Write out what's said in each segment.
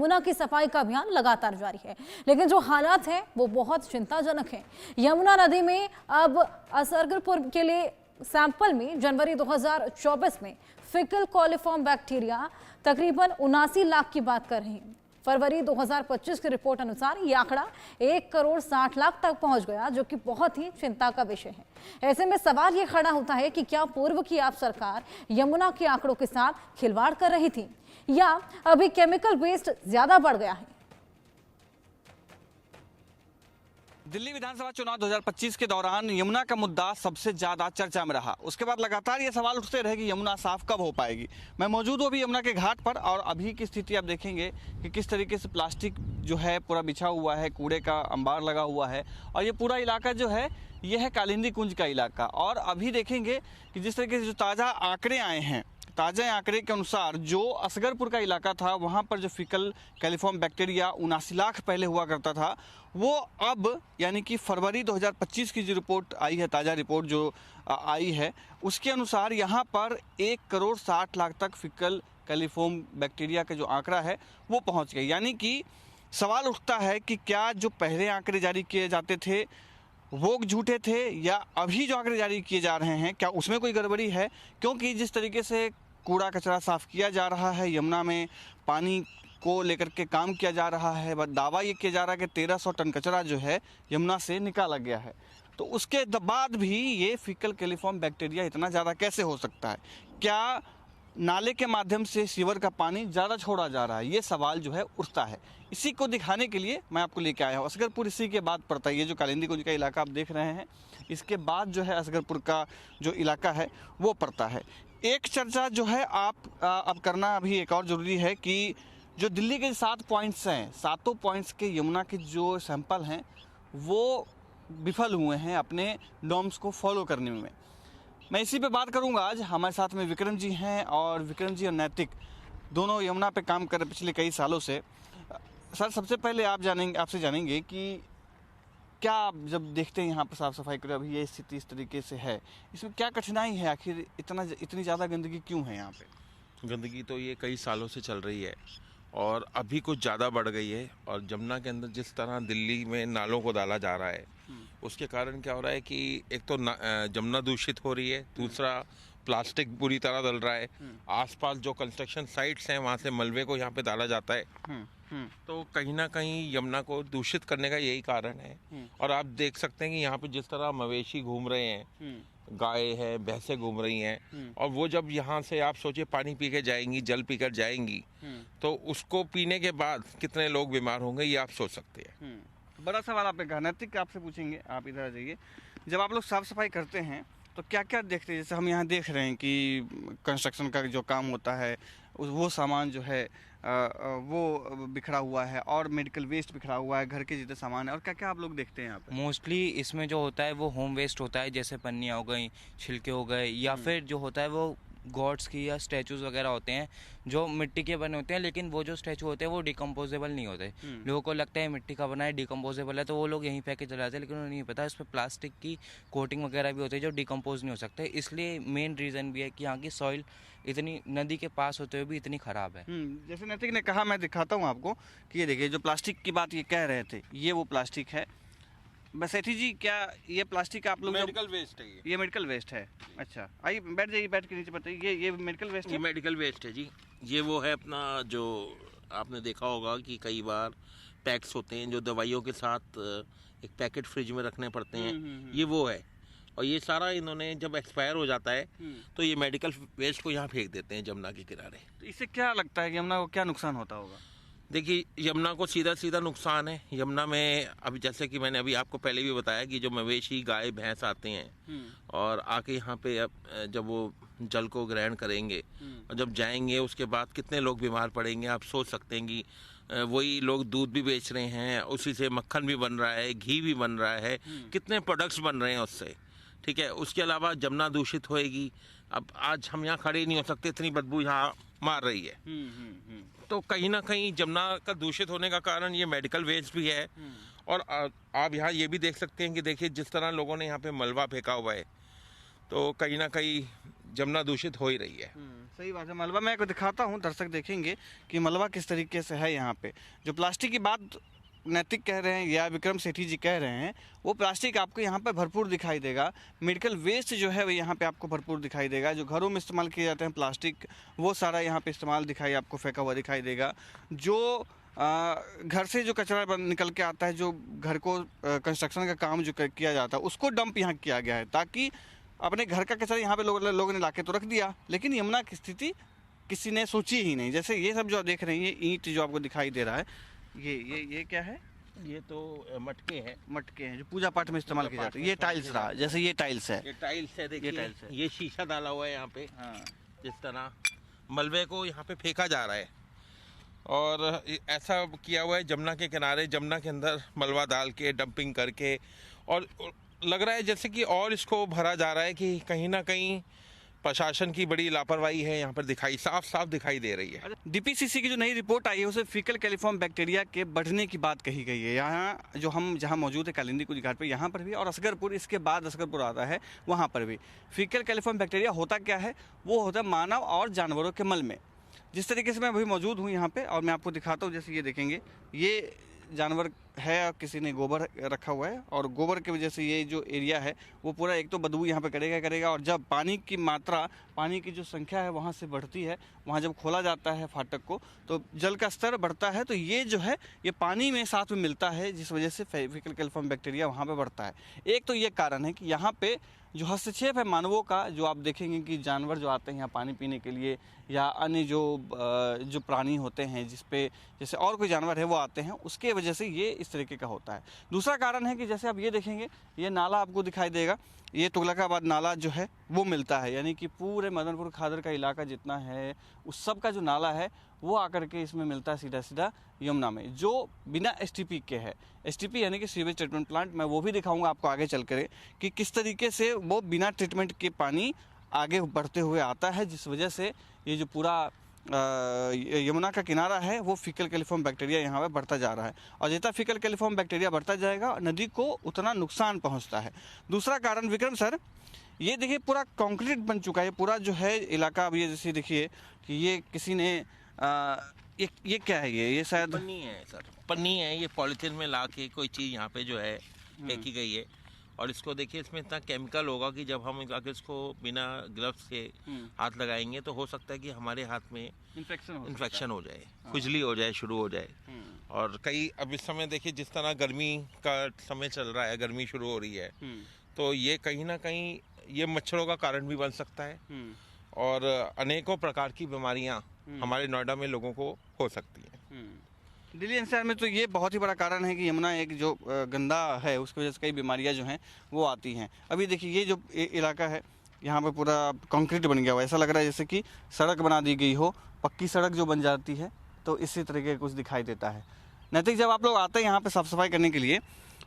यमुना की सफाई का अभियान लगातार जारी है, लेकिन जो हालात हैं वो बहुत चिंताजनक हैं। यमुना नदी में अब असरगरपुर के लिए सैंपल में जनवरी 2024 में फिकल कॉलिफॉर्म बैक्टीरिया तकरीबन 79 लाख की बात कर रहे हैं। फरवरी 2025 की रिपोर्ट अनुसार ये आंकड़ा 1,60,00,000 तक पहुंच गया, जो कि बहुत ही चिंता का विषय है। ऐसे में सवाल ये खड़ा होता है कि क्या पूर्व की आप सरकार यमुना के आंकड़ों के साथ खिलवाड़ कर रही थी या अभी केमिकल वेस्ट ज्यादा बढ़ गया है। दिल्ली विधानसभा चुनाव 2025 के दौरान यमुना का मुद्दा सबसे ज्यादा चर्चा में रहा। उसके बाद लगातार ये सवाल उठते रहे कि यमुना साफ कब हो पाएगी। मैं मौजूद हूँ अभी यमुना के घाट पर और अभी की स्थिति आप देखेंगे कि किस तरीके से प्लास्टिक जो है पूरा बिछा हुआ है, कूड़े का अंबार लगा हुआ है और ये पूरा इलाका जो है ये है कालिंदी कुंज का इलाका। और अभी देखेंगे कि जिस तरीके से जो ताज़ा आंकड़े आए हैं, ताज़ा आंकड़े के अनुसार जो असगरपुर का इलाका था वहाँ पर जो फिकल कैलिफॉर्म बैक्टीरिया 79 लाख पहले हुआ करता था, वो अब यानी कि फरवरी 2025 की जो रिपोर्ट आई है, ताज़ा रिपोर्ट जो आई है, उसके अनुसार यहाँ पर 1,60,00,000 तक फिकल कैलिफॉर्म बैक्टीरिया का जो आंकड़ा है वो पहुँच गया। यानी कि सवाल उठता है कि क्या जो पहले आंकड़े जारी किए जाते थे वो झूठे थे या अभी जो आंकड़े जारी किए जा रहे हैं क्या उसमें कोई गड़बड़ी है। क्योंकि जिस तरीके से कूड़ा कचरा साफ किया जा रहा है, यमुना में पानी को लेकर के काम किया जा रहा है, दावा ये किया जा रहा है कि 1,300 टन कचरा जो है यमुना से निकाला गया है, तो उसके बाद भी ये फिकल कैलिफॉर्म बैक्टीरिया इतना ज़्यादा कैसे हो सकता है। क्या नाले के माध्यम से सीवर का पानी ज़्यादा छोड़ा जा रहा है, ये सवाल जो है उठता है। इसी को दिखाने के लिए मैं आपको लेके आया हूँ। असगरपुर इसी के बाद पड़ता है, ये जो कालिंदी कुंज का इलाका आप देख रहे हैं, इसके बाद जो है असगरपुर का जो इलाका है वो पड़ता है। एक चर्चा जो है अब करना अभी एक और ज़रूरी है कि जो दिल्ली के 7 पॉइंट्स हैं, 7 पॉइंट्स के यमुना के जो सैंपल हैं वो विफल हुए हैं अपने नॉर्म्स को फॉलो करने में। मैं इसी पे बात करूंगा आज। हमारे साथ में विक्रम जी हैं और विक्रम जी और नैतिक दोनों यमुना पे काम कर रहे पिछले कई सालों से। सर, सबसे पहले आपसे जानेंगे कि क्या आप जब देखते हैं यहाँ पर साफ़ सफाई करें, अभी ये स्थिति इस तरीके से है, इसमें क्या कठिनाई है, आखिर इतनी ज़्यादा गंदगी क्यों है यहाँ पे? गंदगी तो ये कई सालों से चल रही है और अभी कुछ ज़्यादा बढ़ गई है। और जमुना के अंदर जिस तरह दिल्ली में नालों को डाला जा रहा है उसके कारण क्या हो रहा है कि एक तो जमुना दूषित हो रही है, दूसरा प्लास्टिक बुरी तरह डल रहा है। आसपास जो कंस्ट्रक्शन साइट्स हैं वहाँ से मलबे को यहाँ पे डाला जाता है, तो कहीं ना कहीं यमुना को दूषित करने का यही कारण है। और आप देख सकते हैं कि यहाँ पे जिस तरह मवेशी घूम रहे हैं, गाय है, भैंसें घूम रही हैं, और वो जब यहाँ से आप सोचिए पानी पी के जाएंगी, जल पीकर जाएंगी, तो उसको पीने के बाद कितने लोग बीमार होंगे ये आप सोच सकते हैं। बड़ा सवाल आपने कहा, नैतिक आपसे पूछेंगे, आप इधर आ जाइए। जब आप लोग साफ सफाई करते हैं तो क्या क्या देखते हैं? जैसे हम यहाँ देख रहे हैं कि कंस्ट्रक्शन का जो काम होता है वो सामान जो है वो बिखरा हुआ है और मेडिकल वेस्ट बिखरा हुआ है, घर के जितने सामान है, और क्या क्या आप लोग देखते हैं यहाँ पे? मोस्टली इसमें जो होता है वो होम वेस्ट होता है, जैसे पन्नियाँ हो गई, छिलके हो गए, या फिर जो होता है वो गॉड्स की या स्टैचूज वगैरह होते हैं जो मिट्टी के बने होते हैं, लेकिन वो जो स्टैचू होते हैं वो डिकम्पोजेबल नहीं होते। लोगों को लगता है मिट्टी का बना है, डिकम्पोजेबल है, तो वो लोग यहीं फेंक के चले जाते हैं, लेकिन उन्हें नहीं पता इस पर प्लास्टिक की कोटिंग वगैरह भी होती है जो डिकम्पोज नहीं हो सकते। इसलिए मेन रीज़न भी है कि यहाँ की सॉइल इतनी नदी के पास होते हुए भी इतनी ख़राब है। जैसे नैतिक ने कहा, मैं दिखाता हूँ आपको कि ये देखिए जो प्लास्टिक की बात ये कह रहे थे, ये वो प्लास्टिक है। बसेठी जी, क्या ये प्लास्टिक आप लोग मेडिकल वेस्ट है ये मेडिकल वेस्ट है? अच्छा, आइए बैठ जाइए, बैठ के नीचे बताइए। ये मेडिकल वेस्ट है? ये मेडिकल वेस्ट है जी। ये वो है अपना, जो आपने देखा होगा कि कई बार पैक्स होते हैं जो दवाइयों के साथ एक पैकेट फ्रिज में रखने पड़ते हैं, ये वो है। और ये सारा इन्होंने जब एक्सपायर हो जाता है तो ये मेडिकल वेस्ट को यहाँ फेंक देते हैं जमुना के किनारे। तो इससे क्या लगता है कि यमुना को क्या नुकसान होता होगा? देखिए, यमुना को सीधा सीधा नुकसान है। यमुना में अभी जैसे कि मैंने अभी आपको पहले भी बताया कि जो मवेशी गाय भैंस आते हैं और आके यहाँ पे जब वो जल को ग्रहण करेंगे और जब जाएंगे उसके बाद कितने लोग बीमार पड़ेंगे आप सोच सकते हैं कि वही लोग दूध भी बेच रहे हैं, उसी से मक्खन भी बन रहा है, घी भी बन रहा है, कितने प्रोडक्ट्स बन रहे हैं उससे, ठीक है। उसके अलावा जमुना दूषित होएगी। अब आज हम यहाँ खड़े नहीं हो सकते, इतनी बदबू यहाँ मार रही है। तो कहीं ना कहीं जमुना का दूषित होने का कारण ये मेडिकल वेस्ट भी है। और आप यहाँ ये भी देख सकते हैं कि देखिए जिस तरह लोगों ने यहाँ पे मलबा फेंका हुआ है, तो कहीं ना कहीं जमुना दूषित हो ही रही है। सही बात है। मलबा मैं आपको दिखाता हूँ, दर्शक देखेंगे कि मलबा किस तरीके से है यहाँ पे। जो प्लास्टिक की बात नैतिक कह रहे हैं या विक्रम सेठी जी कह रहे हैं, वो प्लास्टिक आपको यहाँ पे भरपूर दिखाई देगा। मेडिकल वेस्ट जो है वो यहाँ पे आपको भरपूर दिखाई देगा। जो घरों में इस्तेमाल किए जाते हैं प्लास्टिक, वो सारा यहाँ पे इस्तेमाल दिखाई आपको फेंका हुआ दिखाई देगा। जो घर से जो कचरा निकल के आता है, जो घर को कंस्ट्रक्शन का काम जो किया जाता है, उसको डंप यहाँ किया गया है, ताकि अपने घर का कचरा यहाँ पे लोगों ने लाके तो रख दिया, लेकिन यमुना की स्थिति किसी ने सोची ही नहीं। जैसे ये सब जो आप देख रहे हैं, ये ईंट जो आपको दिखाई दे रहा है, ये क्या है? ये तो मटके हैं। मटके हैं जो पूजा पाठ में इस्तेमाल किए जाते हैं। ये टाइल्स रहा, जैसे ये टाइल्स है, ये टाइल्स है, देखिए ये टाइल्स है। ये शीशा डाला हुआ है यहाँ पे। हाँ। जिस तरह मलबे को यहाँ पे फेंका जा रहा है और ऐसा किया हुआ है जमुना के किनारे, जमुना के अंदर मलबा डाल के डंपिंग करके, और लग रहा है जैसे कि और इसको भरा जा रहा है कि कहीं ना कहीं प्रशासन की बड़ी लापरवाही है यहाँ पर साफ साफ दिखाई दे रही है। डीपीसीसी की जो नई रिपोर्ट आई है, उसे फीकल कैलिफॉर्म बैक्टीरिया के बढ़ने की बात कही गई है। यहाँ जो हम जहाँ मौजूद है कालिंदी कुछ घाट पर, यहाँ पर भी, और असगरपुर, इसके बाद असगरपुर आता है, वहाँ पर भी फीकल कैलिफॉर्म बैक्टीरिया होता क्या है? वो होता है मानव और जानवरों के मल में। जिस तरीके से मैं अभी मौजूद हूँ यहाँ पे, और मैं आपको दिखाता हूँ, जैसे ये देखेंगे, ये जानवर है, किसी ने गोबर रखा हुआ है, और गोबर की वजह से ये जो एरिया है वो पूरा, एक तो बदबू यहाँ पे करेगा, और जब पानी की मात्रा, पानी की जो संख्या है वहाँ से बढ़ती है, वहाँ जब खोला जाता है फाटक को, तो जल का स्तर बढ़ता है, तो ये जो है ये पानी में साथ में मिलता है, जिस वजह से फीकल कैलिफॉर्म बैक्टीरिया वहाँ पे बढ़ता है। एक तो ये कारण है कि यहाँ पे जो हस्तक्षेप है मानवों का, जो आप देखेंगे कि जानवर जो आते हैं यहाँ पानी पीने के लिए, या अन्य जो प्राणी होते हैं, जिस पे जैसे और कोई जानवर है वो आते हैं, उसके वजह से ये इस तरीके का होता है। दूसरा कारण है कि जैसे आप ये देखेंगे, ये नाला आपको दिखाई देगा, ये तुगलकाबाद नाला जो है वो मिलता है, यानी कि पूरे मदनपुर खादर का इलाका जितना है, उस सब का जो नाला है वो आकर के इसमें मिलता है सीधा सीधा यमुना में, जो बिना एसटीपी के है। एसटीपी यानी कि सीवेज ट्रीटमेंट प्लांट, मैं वो भी दिखाऊंगा आपको आगे चल कर कि किस तरीके से वो बिना ट्रीटमेंट के पानी आगे बढ़ते हुए आता है, जिस वजह से ये जो पूरा यमुना का किनारा है वो फीकल कैलिफॉर्म बैक्टीरिया यहाँ पे बढ़ता जा रहा है, और जितना फीकल कैलिफॉर्म बैक्टीरिया बढ़ता जाएगा नदी को उतना नुकसान पहुँचता है। दूसरा कारण विक्रम सर, ये देखिए पूरा कंक्रीट बन चुका है पूरा जो है इलाका। अब ये जैसे देखिए कि ये किसी ने ये क्या है, ये शायद पन्नी है सर, पन्नी है, ये पॉलिथीन में ला के कोई चीज़ यहाँ पे जो है फेंकी गई है, और इसको देखिए इसमें इतना केमिकल होगा कि जब हम अगर इसको बिना ग्लव्स से हाथ लगाएंगे तो हो सकता है कि हमारे हाथ में इन्फेक्शन हो जाए, खुजली हो जाए, शुरू हो जाए। और कई अब इस समय देखिए जिस तरह गर्मी का समय चल रहा है, गर्मी शुरू हो रही है, तो ये कहीं ना कहीं ये मच्छरों का कारण भी बन सकता है, और अनेकों प्रकार की बीमारियां हमारे नोएडा में लोगों को हो सकती हैं। दिल्ली एनसीआर में तो ये बहुत ही बड़ा कारण है कि यमुना एक जो गंदा है, उसकी वजह से कई बीमारियां जो हैं वो आती हैं। अभी देखिए ये जो इलाका है, यहाँ पे पूरा कंक्रीट बन गया हुआ है, ऐसा लग रहा है जैसे कि सड़क बना दी गई हो, पक्की सड़क जो बन जाती है, तो इसी तरीके कुछ दिखाई देता है। नैतिक, जब आप लोग आते हैं यहाँ पे साफ सफाई करने के लिए,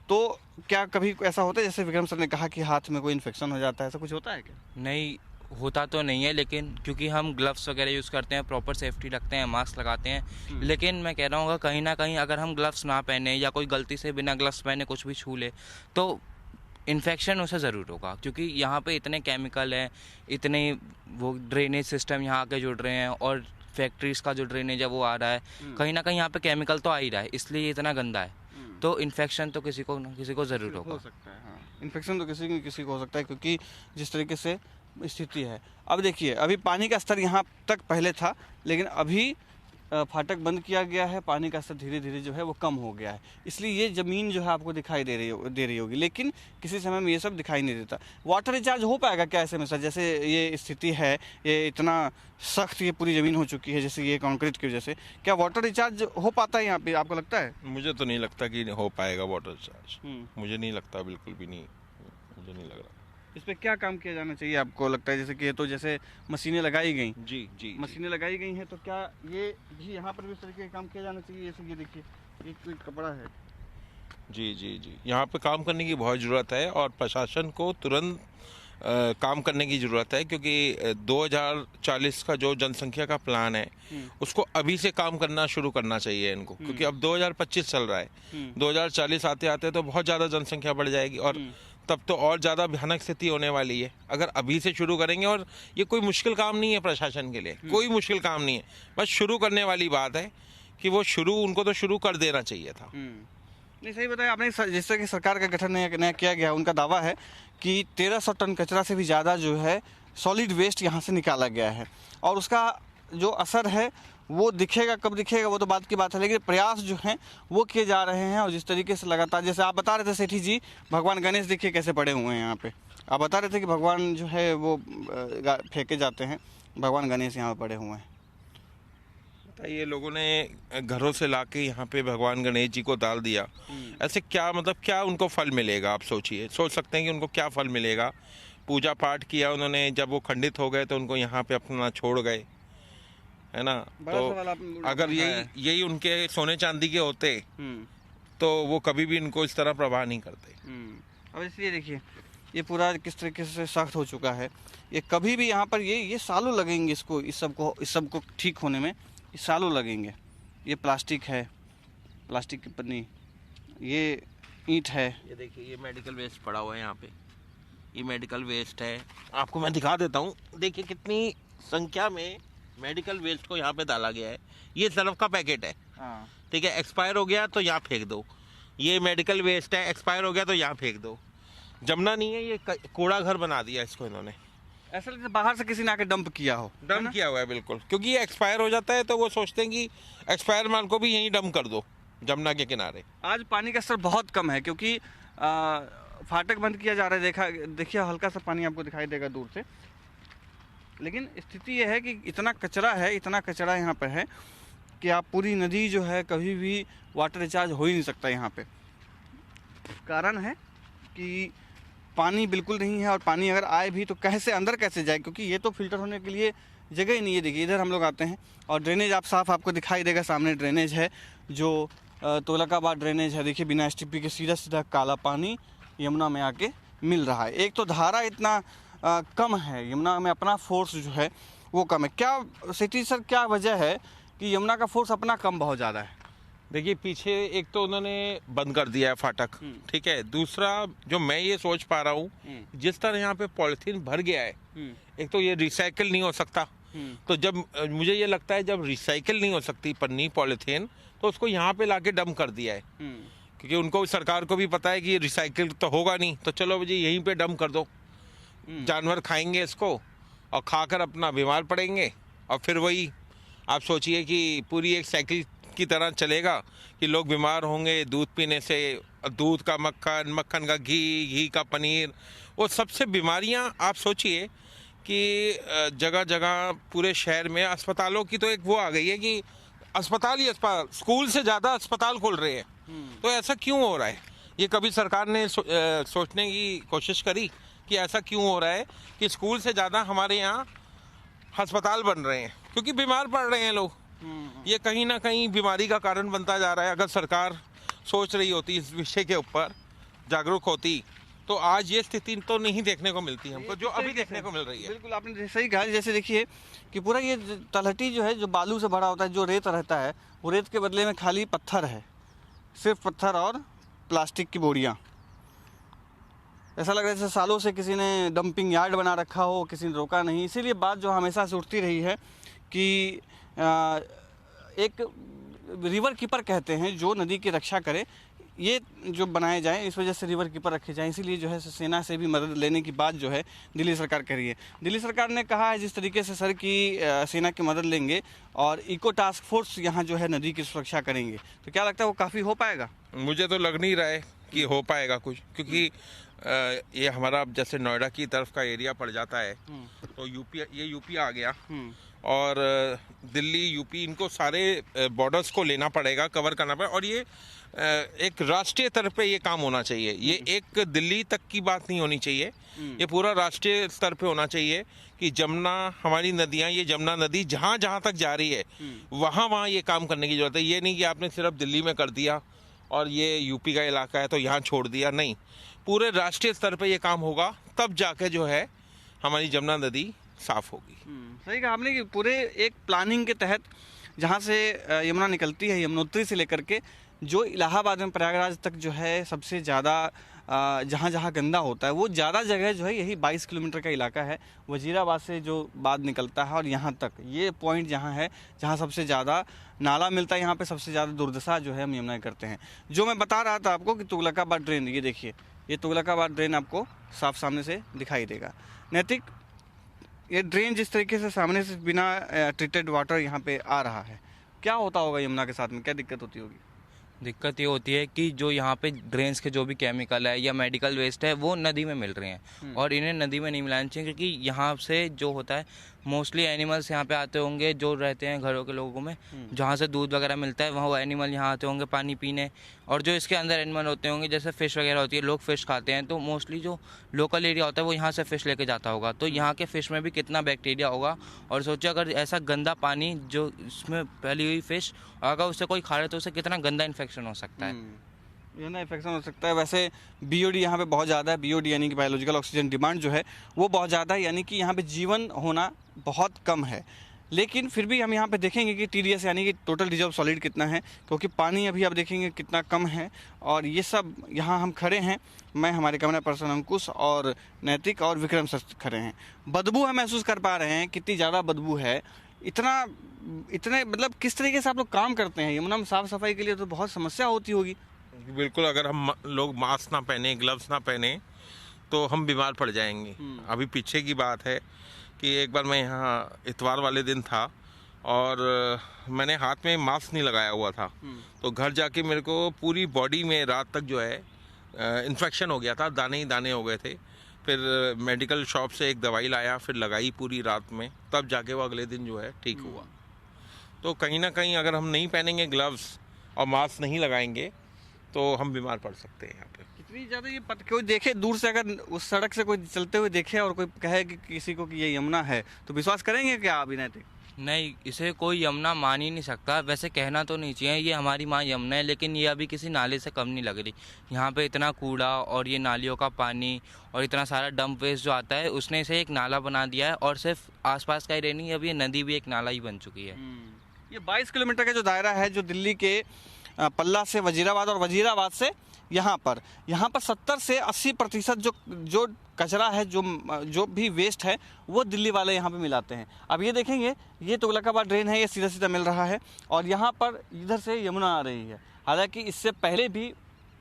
तो क्या कभी ऐसा होता है जैसे विक्रम सर ने कहा कि हाथ में कोई इन्फेक्शन हो जाता है, ऐसा कुछ होता है क्या? नहीं होता तो नहीं है, लेकिन क्योंकि हम ग्लव्स वगैरह यूज़ करते हैं, प्रॉपर सेफ्टी रखते हैं, मास्क लगाते हैं, लेकिन मैं कह रहा हूँ कहीं ना कहीं अगर हम ग्लव्स ना पहने या कोई गलती से बिना ग्लव्स पहने कुछ भी छू ले तो इन्फेक्शन उसे ज़रूर होगा, क्योंकि यहाँ पे इतने केमिकल हैं, इतने वो ड्रेनेज सिस्टम यहाँ के जुड़ रहे हैं, और फैक्ट्रीज का जो ड्रेनेज है वो आ रहा है, कहीं ना कहीं यहाँ पे केमिकल तो आ ही रहा है, इसलिए ये इतना गंदा है, तो इन्फेक्शन तो किसी को ज़रूर हो सकता है। हाँ, इन्फेक्शन तो किसी को हो सकता है, क्योंकि जिस तरीके से स्थिति है। अब देखिए, अभी पानी का स्तर यहाँ तक पहले था, लेकिन अभी फाटक बंद किया गया है, पानी का स्तर धीरे धीरे जो है वो कम हो गया है, इसलिए ये ज़मीन जो है आपको दिखाई दे रही होगी, लेकिन किसी समय में ये सब दिखाई नहीं देता। वाटर रिचार्ज हो पाएगा क्या ऐसे में सर? जैसे ये स्थिति है, ये इतना सख्त ये पूरी ज़मीन हो चुकी है, जैसे ये कंक्रीट की वजह से, क्या वाटर रिचार्ज हो पाता है यहाँ पे, आपको लगता है? मुझे तो नहीं लगता कि हो पाएगा वाटर रिचार्ज, मुझे नहीं लगता, बिल्कुल भी नहीं, मुझे नहीं लग रहा। इस पे क्या काम किया जाना चाहिए आपको लगता है? जैसे कि ये तो जैसे मशीनें लगाई गई, जी मशीनें लगाई गई हैं, तो क्या ये भी यहाँ पर भी इस तरीके का काम किया जाना चाहिए? जैसे ये देखिए, एक कोई कपड़ा है। जी यहाँ पे काम करने की बहुत ज़रूरत है, और प्रशासन को तुरंत काम करने की ज़रूरत है, क्योंकि 2040 का जो जनसंख्या का प्लान है उसको अभी से काम करना शुरू करना चाहिए इनको, क्योंकि अब 2025 चल रहा है, 2040 आते आते तो बहुत ज़्यादा जनसंख्या बढ़ जाएगी, और तब तो और ज़्यादा भयानक स्थिति होने वाली है। अगर अभी से शुरू करेंगे, और ये कोई मुश्किल काम नहीं है प्रशासन के लिए, कोई मुश्किल काम नहीं है, बस शुरू करने वाली बात है कि वो उनको तो शुरू कर देना चाहिए था। नहीं, सही बताया आपने। जिस तरह की सरकार का गठन नया किया गया, उनका दावा है कि 1300 टन कचरा से भी ज़्यादा जो है सॉलिड वेस्ट यहाँ से निकाला गया है, और उसका जो असर है वो दिखेगा, कब दिखेगा वो तो बात की बात है, लेकिन प्रयास जो हैं वो किए जा रहे हैं। और जिस तरीके से लगातार, जैसे आप बता रहे थे सेठी जी, भगवान गणेश देखिए कैसे पड़े हुए हैं यहाँ पे। आप बता रहे थे कि भगवान जो है वो फेंके जाते हैं, भगवान गणेश यहाँ पड़े हुए हैं। ये लोगों ने घरों से लाके यहाँ पे भगवान गणेश जी को डाल दिया, ऐसे क्या मतलब क्या उनको फल मिलेगा? आप सोच सकते हैं कि उनको क्या फल मिलेगा? पूजा पाठ किया उन्होंने, जब वो खंडित हो गए तो उनको यहाँ पे अपना छोड़ गए, है ना? तो अगर यही उनके सोने चांदी के होते तो वो कभी भी इनको इस तरह प्रवाह नहीं करते। अब इसलिए देखिए ये पूरा किस तरीके से सख्त हो चुका है। ये कभी भी यहाँ पर ये सालों लगेंगे इसको, इस सब को ठीक होने में ये सालों लगेंगे। ये प्लास्टिक है, प्लास्टिक की पन्नी, ये ईंट है, ये देखिए ये मेडिकल वेस्ट पड़ा हुआ है यहाँ पे, ये मेडिकल वेस्ट है। आपको मैं दिखा देता हूँ, देखिए कितनी संख्या में मेडिकल वेस्ट को यहाँ पे डाला गया है। ये सर्फ का पैकेट है, ठीक है, एक्सपायर हो गया तो यहाँ फेंक दो। ये मेडिकल वेस्ट है, एक्सपायर हो गया तो यहाँ फेंक दो। जमना नहीं है, ये कूड़ा घर बना दिया इसको इन्होंने। ऐसा लगता है बाहर से किसी ने आके डंप किया हो, डंप किया हुआ है बिल्कुल, क्योंकि ये एक्सपायर हो जाता है तो वो सोचते हैं कि एक्सपायर माल को भी यहीं डंप कर दो जमुना के किनारे। आज पानी का स्तर बहुत कम है क्योंकि फाटक बंद किया जा रहा है। देखिए हल्का सा पानी आपको दिखाई देगा दूर से, लेकिन स्थिति यह है कि इतना कचरा यहाँ पर है कि आप पूरी नदी जो है कभी भी वाटर रिचार्ज हो ही नहीं सकता यहाँ पे। कारण है कि पानी बिल्कुल नहीं है, और पानी अगर आए भी तो अंदर कैसे जाए, क्योंकि ये तो फिल्टर होने के लिए जगह ही नहीं है। देखिए इधर हम लोग आते हैं और ड्रेनेज आपको दिखाई देगा, सामने ड्रेनेज है जो तोलकाबाद ड्रेनेज है। देखिए बिना एसटीपी के सीधा काला पानी यमुना में आके मिल रहा है। एक तो धारा इतना कम है, यमुना में अपना फोर्स जो है वो कम है। क्या सिटी सर क्या वजह है कि यमुना का फोर्स अपना कम बहुत ज़्यादा है? देखिए पीछे एक तो उन्होंने बंद कर दिया है फाटक, ठीक है। दूसरा जो मैं ये सोच पा रहा हूँ, जिस तरह यहाँ पे पॉलिथीन भर गया है, एक तो ये रिसाइकिल नहीं हो सकता। तो जब मुझे ये लगता है जब रिसाइकिल नहीं हो सकती पन्नी पॉलिथीन, तो उसको यहाँ पे लाके डंप कर दिया है, क्योंकि उनको सरकार को भी पता है कि ये रिसाइकिल तो होगा नहीं, तो चलो जी यहीं पे डंप कर दो। जानवर खाएंगे इसको और खाकर अपना बीमार पड़ेंगे, और फिर वही आप सोचिए कि पूरी एक साइकिल की तरह चलेगा कि लोग बीमार होंगे दूध पीने से, दूध का मक्खन, मक्खन का घी का पनीर, वो सबसे बीमारियां। आप सोचिए कि जगह जगह पूरे शहर में अस्पतालों की तो एक वो आ गई है कि अस्पताल ही अस्पताल, स्कूल से ज़्यादा अस्पताल खोल रहे हैं। तो ऐसा क्यों हो रहा है? ये कभी सरकार ने सोचने की कोशिश करी कि ऐसा क्यों हो रहा है कि स्कूल से ज़्यादा हमारे यहाँ अस्पताल बन रहे हैं? क्योंकि बीमार पड़ रहे हैं लोग। ये कहीं ना कहीं बीमारी का कारण बनता जा रहा है। अगर सरकार सोच रही होती, इस विषय के ऊपर जागरूक होती, तो आज ये स्थिति तो नहीं देखने को मिलती हमको, जो अभी देखने को मिल रही है। बिल्कुल आपने सही कहा। जैसे देखिए कि पूरा ये तलहटी जो है, जो बालू से भरा होता है, जो रेत रहता है, वो रेत के बदले में खाली पत्थर है, सिर्फ पत्थर और प्लास्टिक की बोरियाँ। ऐसा लग रहा है जैसे सालों से किसी ने डंपिंग यार्ड बना रखा हो, किसी ने रोका नहीं। इसीलिए बात जो हमेशा से उठती रही है कि एक रिवर कीपर कहते हैं जो नदी की रक्षा करे, ये जो बनाए जाएं, इस वजह से रिवर कीपर रखे जाएं। इसीलिए जो है सेना से भी मदद लेने की बात जो है दिल्ली सरकार कर रही है। दिल्ली सरकार ने कहा है जिस तरीके से सर की सेना की मदद लेंगे और इको टास्क फोर्स यहाँ जो है नदी की सुरक्षा करेंगे, तो क्या लगता है वो काफ़ी हो पाएगा? मुझे तो लग नहीं रहा है कि हो पाएगा कुछ, क्योंकि ये हमारा जैसे नोएडा की तरफ का एरिया पड़ जाता है, तो यूपी आ गया, और दिल्ली, यूपी, इनको सारे बॉर्डर्स को लेना पड़ेगा, कवर करना पड़ेगा। और ये एक राष्ट्रीय स्तर पे ये काम होना चाहिए। ये एक दिल्ली तक की बात नहीं होनी चाहिए, ये पूरा राष्ट्रीय स्तर पे होना चाहिए कि जमुना, हमारी नदियाँ, ये जमुना नदी जहाँ जहाँ तक जा रही है वहाँ ये काम करने की जरूरत है। ये नहीं कि आपने सिर्फ दिल्ली में कर दिया और ये यूपी का इलाका है तो यहाँ छोड़ दिया, नहीं। पूरे राष्ट्रीय स्तर पे ये काम होगा, तब जाके जो है हमारी जमुना नदी साफ होगी। सही कहा आपने कि पूरे एक प्लानिंग के तहत जहाँ से यमुना निकलती है, यमुनोत्री से लेकर के जो इलाहाबाद में प्रयागराज तक जो है सबसे ज़्यादा जहाँ जहाँ गंदा होता है वो ज़्यादा जगह जो है यही 22 किलोमीटर का इलाका है। वजीराबाद से जो बाद निकलता है और यहाँ तक ये पॉइंट जहाँ है जहाँ सबसे ज़्यादा नाला मिलता है, यहाँ पे सबसे ज़्यादा दुर्दशा जो है हम यमुना करते हैं। जो मैं बता रहा था आपको कि तुगलकाबाद ड्रेन, ये देखिए, ये तुगलकाबाद ड्रेन आपको साफ सामने से दिखाई देगा। नैतिक, ये ड्रेन जिस तरीके से सामने से बिना ट्रीटेड वाटर यहाँ पे आ रहा है, क्या होता होगा यमुना के साथ में, क्या दिक्कत होती होगी? दिक्कत ये होती है कि जो यहाँ पे ड्रेन्स के जो भी केमिकल है या मेडिकल वेस्ट है वो नदी में मिल रहे हैं और इन्हें नदी में नहीं मिलाना चाहिए, क्योंकि यहाँ से जो होता है मोस्टली एनिमल्स यहाँ पे आते होंगे जो रहते हैं घरों के लोगों में, जहाँ से दूध वगैरह मिलता है वहाँ वो एनिमल यहाँ आते होंगे पानी पीने, और जो इसके अंदर एनिमल होते होंगे जैसे फ़िश वगैरह होती है, लोग फ़िश खाते हैं, तो मोस्टली जो लोकल एरिया होता है वो यहाँ से फ़िश लेके जाता होगा, तो यहाँ के फ़िश में भी कितना बैक्टीरिया होगा। और सोचिए अगर ऐसा गंदा पानी जो इसमें फैली हुई फ़िश, अगर उससे कोई खा रहे तो उससे कितना गंदा इन्फेक्शन हो सकता है। ये ना इन्फेक्शन हो सकता है। वैसे बीओडी यहाँ पे बहुत ज़्यादा है, बीओडी यानी कि बायोलॉजिकल ऑक्सीजन डिमांड जो है वो बहुत ज़्यादा है, यानी कि यहाँ पे जीवन होना बहुत कम है। लेकिन फिर भी हम यहाँ पे देखेंगे कि TDS यानी कि टोटल डिजॉल्व सॉलिड कितना है, क्योंकि पानी अभी आप देखेंगे कितना कम है। और ये सब यहाँ हम खड़े हैं, मैं, हमारे कैमरा पर्सन अंकुश और नैतिक और विक्रम सर खड़े हैं। बदबू हम महसूस कर पा रहे हैं, कितनी ज़्यादा बदबू है, इतने मतलब किस तरीके से आप लोग काम करते हैं यमुना में साफ़ सफाई के लिए, तो बहुत समस्या होती होगी। बिल्कुल, अगर हम लोग मास्क ना पहने, ग्लव्स ना पहने तो हम बीमार पड़ जाएंगे। अभी पीछे की बात है कि एक बार मैं यहाँ इतवार वाले दिन था और मैंने हाथ में मास्क नहीं लगाया हुआ था, तो घर जाके मेरे को पूरी बॉडी में रात तक जो है इन्फेक्शन हो गया था, दाने ही दाने हो गए थे। फिर मेडिकल शॉप से एक दवाई लाया, फिर लगाई पूरी रात में, तब जाके वो अगले दिन जो है ठीक हुआ। तो कहीं ना कहीं अगर हम नहीं पहनेंगे ग्लव्स और मास्क नहीं लगाएंगे तो हम बीमार पड़ सकते हैं यहाँ पे। कितनी ज़्यादा ये कोई देखे दूर से, अगर उस सड़क से कोई चलते हुए देखे और कोई कहे कि किसी को कि ये यमुना है, तो विश्वास करेंगे क्या आप? नैतिक, नहीं, इसे कोई यमुना मान ही नहीं सकता। वैसे कहना तो नहीं चाहिए ये हमारी माँ यमुना है, लेकिन ये अभी किसी नाले से कम नहीं लग रही। यहाँ पे इतना कूड़ा और ये नालियों का पानी और इतना सारा डंप वेस्ट जो आता है, उसने इसे एक नाला बना दिया है। और सिर्फ आसपास का ही रह नहीं, अब ये नदी भी एक नाला ही बन चुकी है। ये 22 किलोमीटर का जो दायरा है, जो दिल्ली के पल्ला से वजीराबाद और वजीराबाद से यहाँ पर 70 से 80% जो कचरा है, जो भी वेस्ट है, वो दिल्ली वाले यहाँ पे मिलाते हैं। अब ये देखेंगे, ये तुगलकाबाद ड्रेन है, ये सीधा सीधा मिल रहा है और यहाँ पर इधर से यमुना आ रही है। हालांकि इससे पहले भी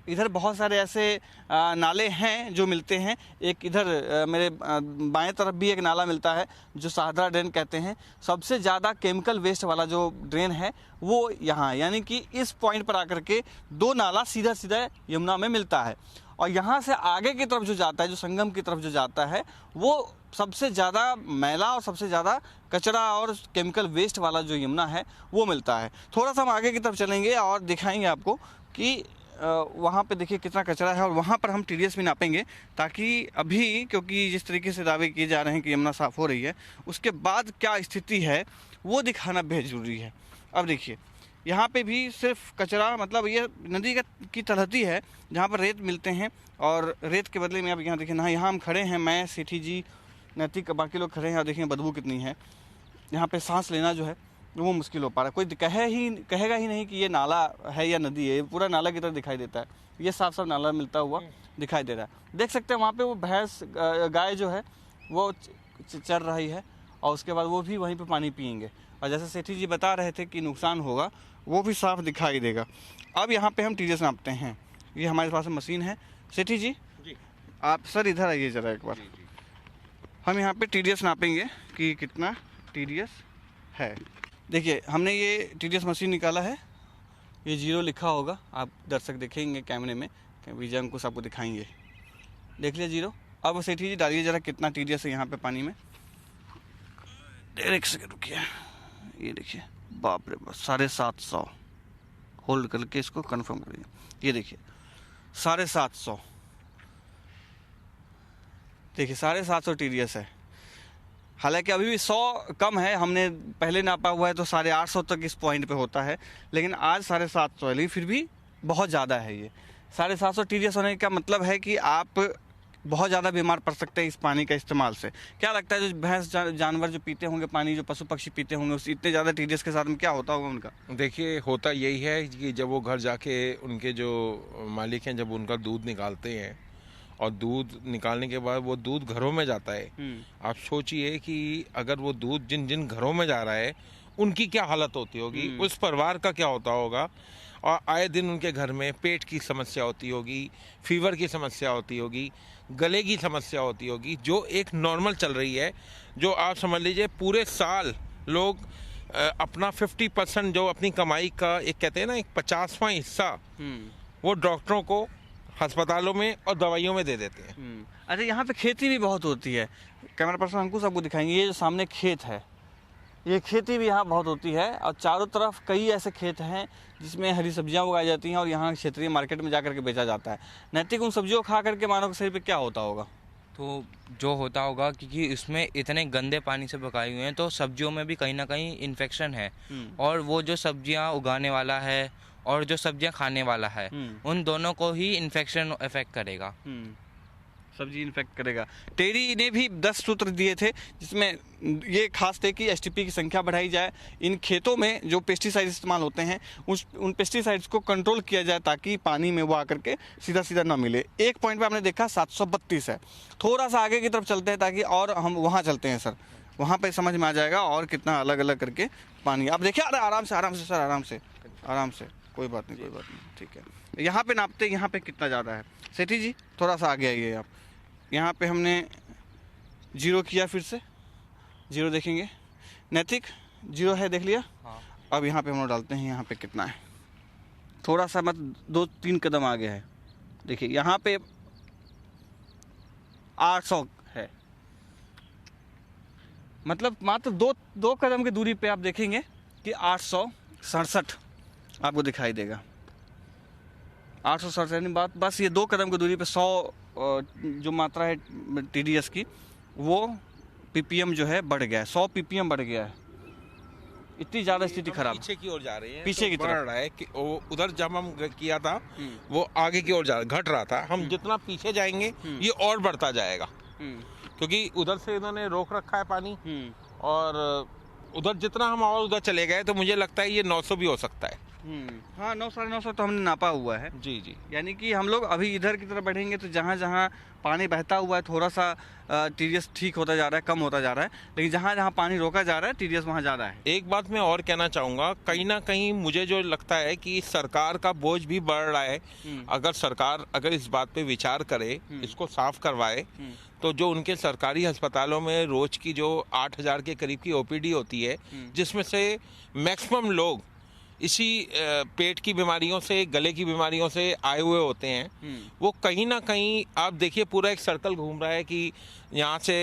इधर बहुत सारे ऐसे नाले हैं जो मिलते हैं। एक इधर मेरे बाएं तरफ भी एक नाला मिलता है जो शाहदरा ड्रेन कहते हैं। सबसे ज़्यादा केमिकल वेस्ट वाला जो ड्रेन है वो यहाँ, यानी कि इस पॉइंट पर आकर के 2 नाला सीधा सीधा यमुना में मिलता है। और यहाँ से आगे की तरफ जो जाता है, जो संगम की तरफ जो जाता है, वो सबसे ज़्यादा मैला और सबसे ज़्यादा कचरा और केमिकल वेस्ट वाला जो यमुना है वो मिलता है। थोड़ा सा हम आगे की तरफ चलेंगे और दिखाएंगे आपको कि वहाँ पे देखिए कितना कचरा है और वहाँ पर हम TDS भी नापेंगे, ताकि अभी, क्योंकि जिस तरीके से दावे किए जा रहे हैं कि यमुना साफ़ हो रही है, उसके बाद क्या स्थिति है वो दिखाना बेहद ज़रूरी है। अब देखिए, यहाँ पे भी सिर्फ कचरा, मतलब ये नदी की तलहटी है जहाँ पर रेत मिलते हैं और रेत के बदले में अब यहाँ देखिए ना, यहाँ हम खड़े हैं, मैं, सेठी जी, नैतिक, बाकी लोग खड़े हैं और देखिए बदबू कितनी है। यहाँ पे सांस लेना जो है वो मुश्किल हो पा रहा है। कोई कहेगा ही नहीं कि ये नाला है या नदी है, ये पूरा नाला की तरह दिखाई देता है। ये साफ साफ नाला मिलता हुआ दिखाई दे रहा है। देख सकते हैं वहाँ पे वो भैंस, गाय जो है वो चर रही है और उसके बाद वो भी वहीं पे पानी पियेंगे। और जैसे सेठी जी बता रहे थे कि नुकसान होगा, वो भी साफ दिखाई देगा। अब यहाँ पे हम TDS नापते हैं। ये हमारे पास मशीन है। सेठी जी, आप सर इधर आइए ज़रा एक बार। हम यहाँ पे TDS नापेंगे कि कितना TDS है। देखिए, हमने ये TDS मशीन निकाला है, ये 0 लिखा होगा, आप दर्शक देखेंगे कैमरे में, विजय अंकुश आपको दिखाएंगे। देख लिया 0। अब सेठी जी डालिए ज़रा कितना TDS है यहाँ पे पानी में। एक सेकंड रुकिए, ये देखिए, बाप रे बाप, 750। होल्ड करके इसको कंफर्म करिए। ये देखिए 750, देखिए 750 TDS है। हालांकि अभी भी 100 कम है, हमने पहले नापा हुआ है तो 850 तक इस पॉइंट पे होता है, लेकिन आज 750 है, लेकिन फिर भी बहुत ज़्यादा है। ये 750 TDS होने का मतलब है कि आप बहुत ज़्यादा बीमार पड़ सकते हैं इस पानी का इस्तेमाल से। क्या लगता है जो भैंस जानवर जो पीते होंगे पानी, जो पशु पक्षी पीते होंगे, उस इतने ज़्यादा टीडीएस के साथ में क्या होता होगा उनका? देखिए, होता यही है कि जब वो घर जाके उनके जो मालिक हैं जब उनका दूध निकालते हैं और दूध निकालने के बाद वो दूध घरों में जाता है, आप सोचिए कि अगर वो दूध जिन जिन घरों में जा रहा है उनकी क्या हालत होती होगी, उस परिवार का क्या होता होगा। और आए दिन उनके घर में पेट की समस्या होती होगी, फीवर की समस्या होती होगी, गले की समस्या होती होगी, जो एक नॉर्मल चल रही है। जो आप समझ लीजिए पूरे साल लोग अपना 50% जो अपनी कमाई का एक कहते हैं ना एक 50वां हिस्सा वो डॉक्टरों को, अस्पतालों में और दवाइयों में दे देते हैं। अच्छा, यहाँ पे खेती भी बहुत होती है। कैमरा पर्सन अंकुश आपको दिखाएंगे, ये जो सामने खेत है, ये खेती भी यहाँ बहुत होती है और चारों तरफ कई ऐसे खेत हैं जिसमें हरी सब्जियाँ उगाई जाती हैं और यहाँ क्षेत्रीय मार्केट में जा करके बेचा जाता है। नैतिक उन सब्जियों को खा करके मानव के शरीर पे क्या होता होगा? तो जो होता होगा क्योंकि इसमें इतने गंदे पानी से पकाई हुई हैं तो सब्जियों में भी कहीं ना कहीं इन्फेक्शन है, और वो जो सब्जियां उगाने वाला है और जो सब्जियां खाने वाला है उन दोनों को ही इन्फेक्शन इफेक्ट करेगा। सब्जी इन्फेक्ट करेगा। टेरी ने भी 10 सूत्र दिए थे जिसमें ये खास थे कि एसटीपी की संख्या बढ़ाई जाए, इन खेतों में जो पेस्टिसाइड इस्तेमाल होते हैं उन पेस्टिसाइड्स को कंट्रोल किया जाए ताकि पानी में वो आकर के सीधा सीधा ना मिले। एक पॉइंट पे आपने देखा 732 है। थोड़ा सा आगे की तरफ चलते हैं ताकि और हम वहाँ चलते हैं सर, वहाँ पे समझ में आ जाएगा और कितना अलग अलग करके पानी। आप देखिए, अरे आराम से सर, आराम से, कोई बात नहीं, ठीक है। यहाँ पे नापते, यहाँ पे कितना ज़्यादा है सेठी जी, थोड़ा सा आगे आइए आप। यहाँ पे हमने 0 किया, फिर से 0 देखेंगे। नैतिक 0 है, देख लिया। अब यहाँ पे हम लोग डालते हैं, यहाँ पे कितना है, थोड़ा सा मत 2-3 कदम आगे है। देखिए यहाँ पे 800 है, मतलब मात्र दो कदम की दूरी पे आप देखेंगे कि 867 आपको दिखाई देगा। 867 यानी बस ये 2 कदम की दूरी पे 100 जो मात्रा है टीडीएस की, वो पीपीएम जो है बढ़ गया है, 100 पीपीएम बढ़ गया है। इतनी ज़्यादा स्थिति खराब, पीछे की ओर जा रहे हैं, पीछे की तरफ बढ़ रहा है कि उधर जब हम किया था वो आगे की ओर घट रहा था। हम जितना पीछे जाएंगे ये और बढ़ता जाएगा, क्योंकि उधर से इन्होंने रोक रखा है पानी, और उधर जितना हम और उधर चले गए तो मुझे लगता है ये 900 भी हो सकता है। हाँ, 900-950 तो हमने नापा हुआ है। जी। यानी कि हम लोग अभी इधर की तरफ बढ़ेंगे तो जहाँ जहाँ पानी बहता हुआ है थोड़ा सा टीडीएस ठीक होता जा रहा है, कम होता जा रहा है, लेकिन जहाँ जहाँ पानी रोका जा रहा है टीडीएस वहाँ ज़्यादा है। एक बात मैं और कहना चाहूँगा, कहीं ना कहीं मुझे जो लगता है कि सरकार का बोझ भी बढ़ रहा है। अगर सरकार इस बात पे विचार करे, इसको साफ करवाए, तो जो उनके सरकारी अस्पतालों में रोज की जो 8000 के करीब की ओपीडी होती है, जिसमें से मैक्सिमम लोग इसी पेट की बीमारियों से, गले की बीमारियों से आए हुए होते हैं, वो कहीं ना कहीं आप देखिए पूरा एक सर्कल घूम रहा है कि यहाँ से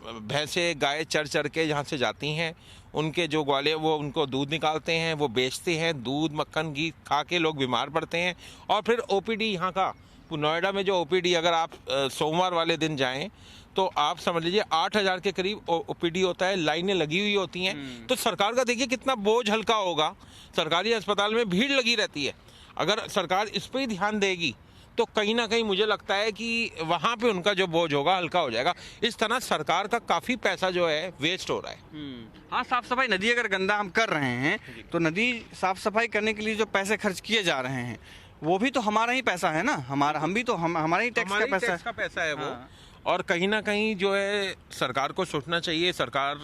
भैंसे गाय चर के यहाँ से जाती हैं, उनके जो ग्वाले वो उनको दूध निकालते हैं, वो बेचते हैं, दूध मक्खन घी खा के लोग बीमार पड़ते हैं। और फिर ओपीडी यहाँ का नोएडा में जो ओपीडी, अगर आप सोमवार वाले दिन जाएं तो आप समझ लीजिए 8000 के करीब ओपीडी होता है, लाइनें लगी हुई होती हैं। तो सरकार का देखिए कितना बोझ हल्का होगा। सरकारी अस्पताल में भीड़ लगी रहती है, अगर सरकार इस पर ही ध्यान देगी तो कहीं ना कहीं मुझे लगता है कि वहाँ पे उनका जो बोझ होगा हल्का हो जाएगा। इस तरह सरकार का काफ़ी पैसा जो है वेस्ट हो रहा है। हाँ, साफ सफाई, नदी अगर गंदा हम कर रहे हैं तो नदी साफ सफाई करने के लिए जो पैसे खर्च किए जा रहे हैं वो भी तो हमारा ही पैसा है ना, हम भी तो हमारे ही टैक्स का पैसा है वो। और कहीं ना कहीं जो है सरकार को सोचना चाहिए, सरकार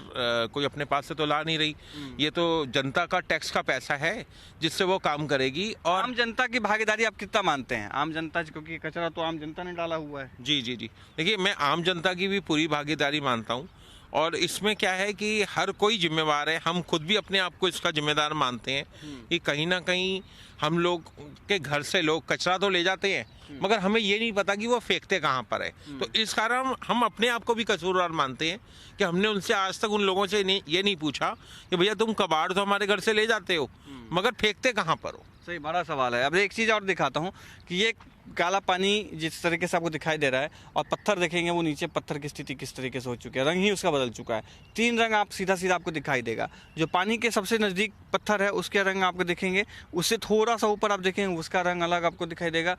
कोई अपने पास से तो ला नहीं रही, ये तो जनता का टैक्स का पैसा है जिससे वो काम करेगी। और आम जनता की भागीदारी आप कितना मानते हैं? आम जनता, क्योंकि कचरा तो आम जनता ने डाला हुआ है। जी। देखिए, मैं आम जनता की भी पूरी भागीदारी मानता हूँ, और इसमें क्या है कि हर कोई जिम्मेवार है। हम खुद भी अपने आप को इसका जिम्मेदार मानते हैं कि कहीं ना कहीं हम लोग के घर से लोग कचरा तो ले जाते हैं, मगर हमें ये नहीं पता कि वो फेंकते कहाँ पर है। तो इस कारण हम अपने आप को भी कसूरवार मानते हैं कि हमने उनसे आज तक उन लोगों से ये नहीं पूछा कि भैया तुम कबाड़ तो हमारे घर से ले जाते हो, मगर फेंकते कहाँ पर हो। सही, बड़ा सवाल है। अब एक चीज़ और दिखाता हूँ कि ये काला पानी जिस तरीके से आपको दिखाई दे रहा है, और पत्थर देखेंगे वो नीचे पत्थर की स्थिति किस तरीके से हो चुकी है, रंग ही उसका बदल चुका है। 3 रंग आप सीधा आपको दिखाई देगा। जो पानी के सबसे नज़दीक पत्थर है उसके रंग आपको दिखेंगे, उससे थोड़ा सा ऊपर आप देखेंगे उसका रंग अलग आपको दिखाई देगा,